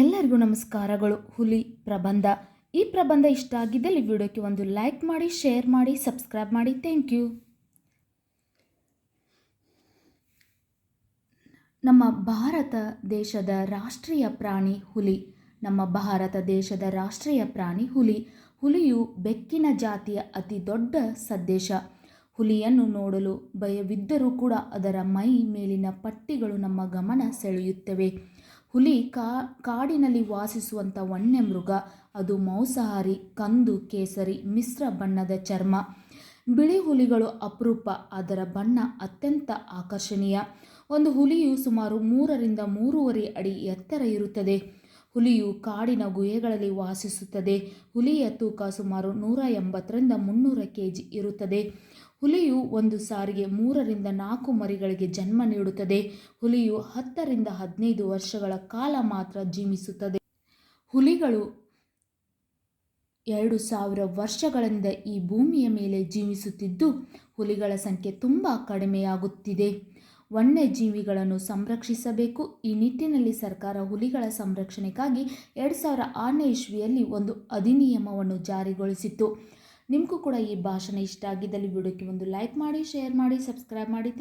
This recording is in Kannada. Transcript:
ಎಲ್ಲರಿಗೂ ನಮಸ್ಕಾರಗಳು. ಹುಲಿ ಪ್ರಬಂಧ. ಈ ಪ್ರಬಂಧ ಇಷ್ಟ ಆಗಿದ್ದಲ್ಲಿ ವಿಡಿಯೋಕ್ಕೆ ಒಂದು ಲೈಕ್ ಮಾಡಿ, ಶೇರ್ ಮಾಡಿ, ಸಬ್ಸ್ಕ್ರೈಬ್ ಮಾಡಿ. Thank you. ನಮ್ಮ ಭಾರತ ದೇಶದ ರಾಷ್ಟ್ರೀಯ ಪ್ರಾಣಿ ಹುಲಿ. ನಮ್ಮ ಭಾರತ ದೇಶದ ರಾಷ್ಟ್ರೀಯ ಪ್ರಾಣಿ ಹುಲಿ. ಹುಲಿಯು ಬೆಕ್ಕಿನ ಜಾತಿಯ ಅತಿ ದೊಡ್ಡ ಸದಸ್ಯ. ಹುಲಿಯನ್ನು ನೋಡಲು ಭಯವಿದ್ದರೂ ಕೂಡ ಅದರ ಮೈ ಮೇಲಿನ ಪಟ್ಟಿಗಳು ನಮ್ಮ ಗಮನ ಸೆಳೆಯುತ್ತವೆ. ಹುಲಿ ಕಾಡಿನಲ್ಲಿ ವಾಸಿಸುವಂಥ ವನ್ಯಮೃಗ. ಅದು ಮಾಂಸಾಹಾರಿ. ಕಂದು ಕೇಸರಿ ಮಿಶ್ರ ಬಣ್ಣದ ಚರ್ಮ. ಬಿಳಿ ಹುಲಿಗಳು ಅಪರೂಪ. ಅದರ ಬಣ್ಣ ಅತ್ಯಂತ ಆಕರ್ಷಣೀಯ. ಒಂದು ಹುಲಿಯು ಸುಮಾರು 3 ರಿಂದ 3.5 ಅಡಿ ಎತ್ತರ ಇರುತ್ತದೆ. ಹುಲಿಯು ಕಾಡಿನ ಗುಹೆಗಳಲ್ಲಿ ವಾಸಿಸುತ್ತದೆ. ಹುಲಿಯ ತೂಕ ಸುಮಾರು 180 ರಿಂದ 300 kg ಇರುತ್ತದೆ. ಹುಲಿಯು ಒಂದು ಸಾರಿಗೆ 3 ರಿಂದ 4 ಮರಿಗಳಿಗೆ ಜನ್ಮ ನೀಡುತ್ತದೆ. ಹುಲಿಯು 10 ರಿಂದ 15 ವರ್ಷಗಳ ಕಾಲ ಮಾತ್ರ ಜೀವಿಸುತ್ತದೆ. ಹುಲಿಗಳು 2000 ವರ್ಷಗಳಿಂದ ಈ ಭೂಮಿಯ ಮೇಲೆ ಜೀವಿಸುತ್ತಿದ್ದು, ಹುಲಿಗಳ ಸಂಖ್ಯೆ ತುಂಬ ಕಡಿಮೆಯಾಗುತ್ತಿದೆ. ವನ್ಯಜೀವಿಗಳನ್ನು ಸಂರಕ್ಷಿಸಬೇಕು. ಈ ನಿಟ್ಟಿನಲ್ಲಿ ಸರ್ಕಾರ ಹುಲಿಗಳ ಸಂರಕ್ಷಣೆಗಾಗಿ 2006ನೇ ಇಸ್ವಿಯಲ್ಲಿ ಒಂದು ಅಧಿನಿಯಮವನ್ನು ಜಾರಿಗೊಳಿಸಿತ್ತು. ನಿಮಗೂ ಕೂಡ ಈ ಭಾಷಣ ಇಷ್ಟ ಆಗಿದ್ದಲ್ಲಿ ವಿಡಿಯೋಕ್ಕೆ ಒಂದು ಲೈಕ್ ಮಾಡಿ, ಶೇರ್ ಮಾಡಿ, ಸಬ್ಸ್ಕ್ರೈಬ್ ಮಾಡಿ.